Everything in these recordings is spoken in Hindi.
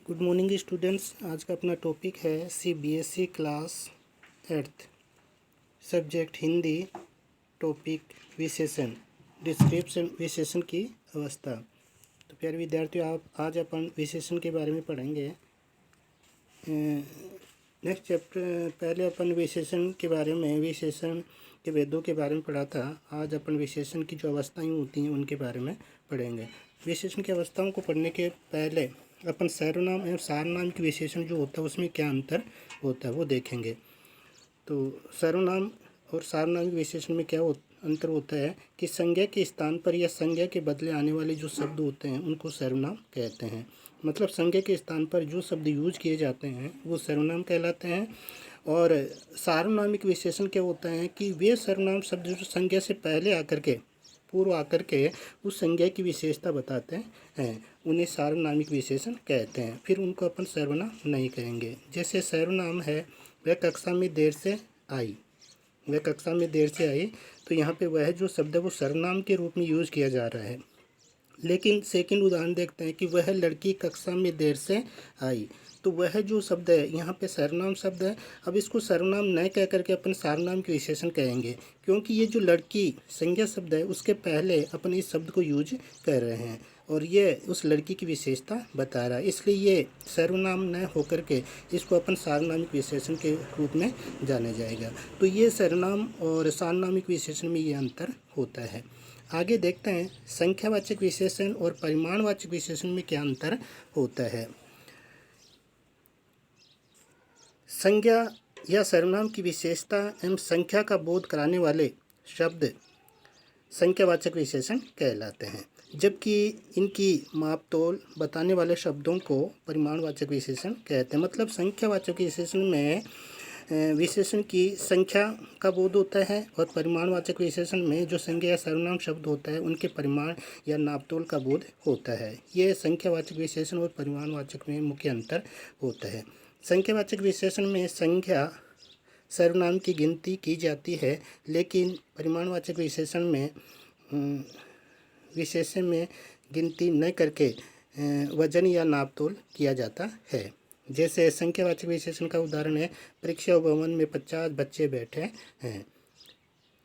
Good morning students. आज का अपना टॉपिक है CBSE class 8th subject Hindi, topic विशेषण, डिस्क्रिप्शन विशेषण की अवस्था। तो प्यारे विद्यार्थियों, आप आज अपन विशेषण के बारे में पढ़ेंगे। नेक्स्ट चैप्टर पहले अपन विशेषण के बारे में, विशेषण के भेदों के बारे में पढ़ा था। आज अपन विशेषण की जो अवस्थाएं होती हैं उनके बारे में पढ़ेंगे। विशेषण की अवस्थाओं को पढ़ने के पहले अपन सर्वनाम एवं सार्वनाम के विशेषण जो होता है उसमें क्या अंतर होता है वो देखेंगे। तो सर्वनाम और सार्वनाम के विशेषण में क्या अंतर होता है कि संज्ञा के स्थान पर या संज्ञा के बदले आने वाले जो शब्द होते हैं उनको सर्वनाम कहते हैं। मतलब संज्ञा के स्थान पर जो शब्द यूज किए जाते हैं वो सर्वनाम कहलाते हैं। और सार्वनामिक विशेषण क्या होता है कि वे सर्वनाम शब्द जो संज्ञा से पहले आकर के, पूर्व आकर के उस संज्ञा की विशेषता बताते हैं, उन्हें सार्वनामिक विशेषण कहते हैं। फिर उनको अपन सर्वनाम नहीं कहेंगे। जैसे सर्वनाम है वह कक्षा में देर से आई, वह कक्षा में देर से आई, तो यहाँ पे वह जो शब्द है वो सर्वनाम के रूप में यूज किया जा रहा है। लेकिन सेकंड उदाहरण देखते हैं कि वह लड़की कक्षा में देर से आई, तो वह जो शब्द है यहाँ पे सर्वनाम शब्द है। अब इसको सर्वनाम न कह करके अपन सार्वनाम के विशेषण कहेंगे, क्योंकि ये जो लड़की संज्ञा शब्द है उसके पहले अपन इस शब्द को यूज कर रहे हैं और ये उस लड़की की विशेषता बता रहा है, इसलिए ये सर्वनाम न होकर के इसको अपन सार्वनामिक विशेषण के रूप में जाना जाएगा। तो ये सर्वनाम और सार्वनामिक विशेषण में ये अंतर होता है। आगे देखते हैं संख्यावाचक विशेषण और परिमाणवाचक विशेषण में क्या अंतर होता है। संज्ञा या सर्वनाम की विशेषता एवं संख्या का बोध कराने वाले शब्द संख्यावाचक विशेषण कहलाते हैं, जबकि इनकी मापतोल बताने वाले शब्दों को परिमाणवाचक विशेषण कहते हैं। मतलब संख्यावाचक विशेषण में विशेषण की संख्या का बोध होता है और परिमाणवाचक विशेषण में जो संज्ञा या सर्वनाम शब्द होता है उनके परिमाण या नापतोल का बोध होता है। ये संख्यावाचक विशेषण और परिमाणवाचक में मुख्य अंतर होता है। संख्यावाचक विशेषण में संख्या सर्वनाम की गिनती की जाती है, लेकिन परिमाणवाचक विशेषण में गिनती न करके वजन या नापतोल किया जाता है। जैसे संख्यावाचक विशेषण का उदाहरण है, परीक्षा भवन में 50 बच्चे बैठे हैं।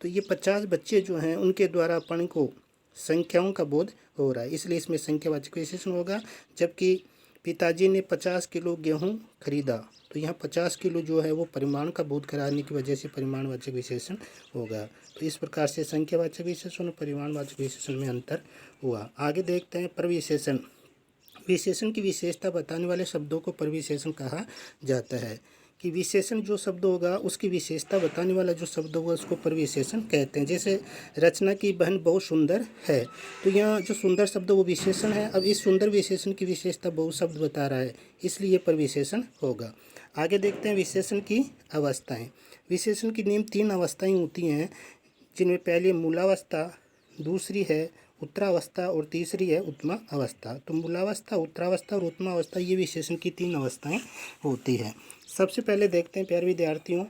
तो ये 50 बच्चे जो हैं उनके द्वारा अपन को संख्याओं का बोध हो रहा है, इसलिए इसमें संख्यावाचक विशेषण होगा। जबकि पिताजी ने 50 किलो गेहूँ खरीदा, तो यहाँ 50 किलो जो है वो परिमाण का बोध कराने की वजह से परिमाणवाचक विशेषण होगा। तो इस प्रकार से संख्यावाचक विशेषण और परिमाणवाचक विशेषण में अंतर हुआ। आगे देखते हैं प्रविशेषण। विशेषण की विशेषता बताने वाले शब्दों को प्रविशेषण कहा जाता है। कि विशेषण जो शब्द होगा उसकी विशेषता बताने वाला जो शब्द होगा उसको प्रविशेषण कहते हैं। जैसे रचना की बहन बहुत सुंदर है, तो यहाँ जो सुंदर शब्द वो विशेषण है। अब इस सुंदर विशेषण की विशेषता बहुत शब्द बता रहा है, इसलिए प्रविशेषण होगा। आगे देखते हैं विशेषण की अवस्थाएं। विशेषण की निम्न 3 अवस्थाएं होती हैं, जिनमें पहली मूलावस्था, दूसरी है उत्तरावस्था और तीसरी है उत्तमा अवस्था। तो मूलावस्था, उत्तरावस्था और उत्तमा अवस्था ये विशेषण की 3 अवस्थाएं होती है। सबसे पहले देखते हैं प्यारे विद्यार्थियों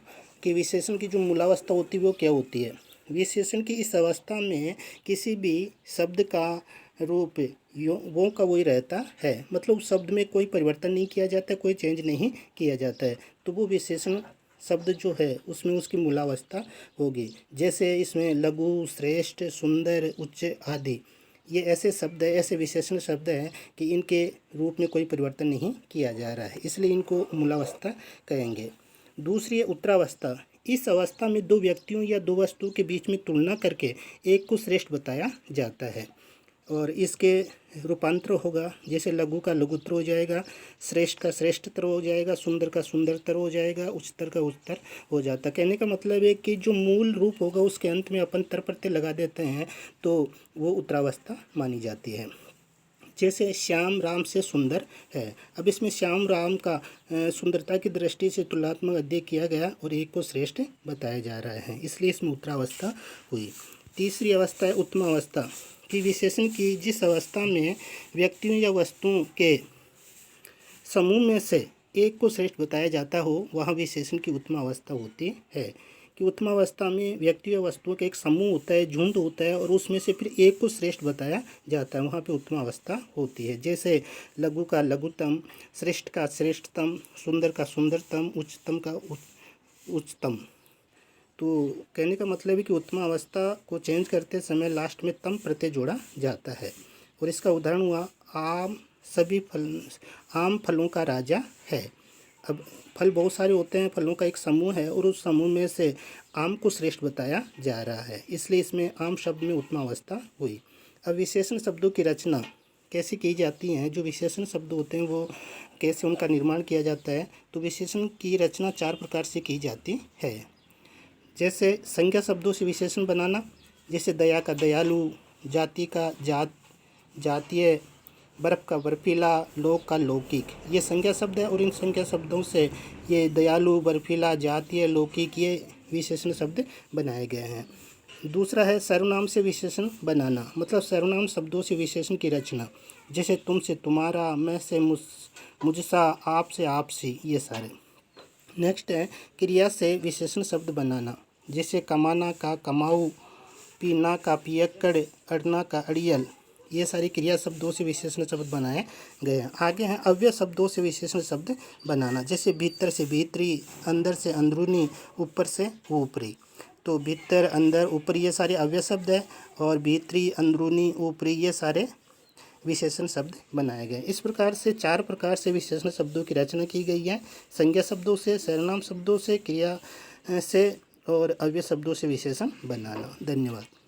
कि विशेषण की जो मूलावस्था होती है वो क्या होती है। विशेषण की इस अवस्था में किसी भी शब्द का रूप वो का वही रहता है, मतलब उस शब्द में कोई परिवर्तन नहीं किया जाता, कोई चेंज नहीं किया जाता है, तो वो विशेषण शब्द जो है उसमें उसकी मूलावस्था होगी। जैसे इसमें लघु, श्रेष्ठ, सुंदर, उच्च आदि ये ऐसे शब्द है, ऐसे विशेषण शब्द हैं कि इनके रूप में कोई परिवर्तन नहीं किया जा रहा है, इसलिए इनको मूलावस्था कहेंगे। दूसरी है उत्तरावस्था। इस अवस्था में 2 व्यक्तियों या 2 वस्तुओं के बीच में तुलना करके एक को श्रेष्ठ बताया जाता है और इसके रूपांतर होगा। जैसे लघु का लघुतर हो जाएगा, श्रेष्ठ का श्रेष्ठतर हो जाएगा, सुंदर का सुंदरतर हो जाएगा, उच्चतर का उच्चतर हो जाता। कहने का मतलब है कि जो मूल रूप होगा उसके अंत में अपन तर प्रत्यय लगा देते हैं तो वो उत्तरावस्था मानी जाती है। जैसे श्याम राम से सुंदर है। अब इसमें श्याम राम का सुंदरता की दृष्टि से तुलनात्मक अध्ययन किया गया और एक को श्रेष्ठ बताया जा रहा है, इसलिए इसमें उत्तरावस्था हुई। तीसरी अवस्था है उत्तम अवस्था। कि विशेषण की जिस अवस्था में व्यक्तियों या वस्तुओं के समूह में से एक को श्रेष्ठ बताया जाता हो वहाँ विशेषण की उत्तम अवस्था होती है। कि उत्तमावस्था में व्यक्ति और वस्तुओं का एक समूह होता है, झुंड होता है, और उसमें से फिर एक को श्रेष्ठ बताया जाता है, वहाँ पे उत्तमावस्था होती है। जैसे लघु का लघुतम, श्रेष्ठ का श्रेष्ठतम, सुंदर का सुंदरतम, उच्चतम का उच्चतम। तो कहने का मतलब है कि उत्तम अवस्था को चेंज करते समय लास्ट में तम प्रत्यय जोड़ा जाता है। और इसका उदाहरण हुआ आम आम फलों का राजा है। अब फल बहुत सारे होते हैं, फलों का एक समूह है, और उस समूह में से आम को श्रेष्ठ बताया जा रहा है, इसलिए इसमें आम शब्द में उत्तम अवस्था हुई। अब विशेषण शब्दों की रचना कैसे की जाती हैं, जो विशेषण शब्द होते हैं वो कैसे उनका निर्माण किया जाता है। तो विशेषण की रचना 4 प्रकार से की जाती है। जैसे संज्ञा शब्दों से विशेषण बनाना, जैसे दया का दयालु, जाति का जातीय, बर्फ़ का बर्फीला, लोक का लौकिक, ये संज्ञा शब्द है। और इन संज्ञा शब्दों से ये दयालु, बर्फीला, जातीय, लौकिक ये विशेषण शब्द बनाए गए हैं। दूसरा है सर्वनाम से विशेषण बनाना, मतलब सर्वनाम शब्दों से विशेषण की रचना, जैसे तुमसे तुम्हारा, मैं से मुझसा, आप से आपसी, ये सारे। नेक्स्ट है क्रिया से विशेषण शब्द बनाना, जैसे कमाना का कमाऊ, पीना का पियक्कड़, अड़ना का अड़ियल, ये सारी क्रिया शब्दों से विशेषण शब्द बनाए गए हैं। आगे हैं अव्यय शब्दों से विशेषण शब्द बनाना, जैसे भीतर से भीतरी, अंदर से अंदरूनी, ऊपर से ऊपरी। तो भीतर, अंदर, ऊपर ये सारे अव्यय शब्द है, और भीतरी, अंदरूनी, ऊपरी ये सारे विशेषण शब्द बनाए गए। इस प्रकार से 4 प्रकार से विशेषण शब्दों की रचना की गई है, संज्ञा शब्दों से, सर्वनाम शब्दों से, क्रिया से, और अव्यय शब्दों से विशेषण बनाना। धन्यवाद।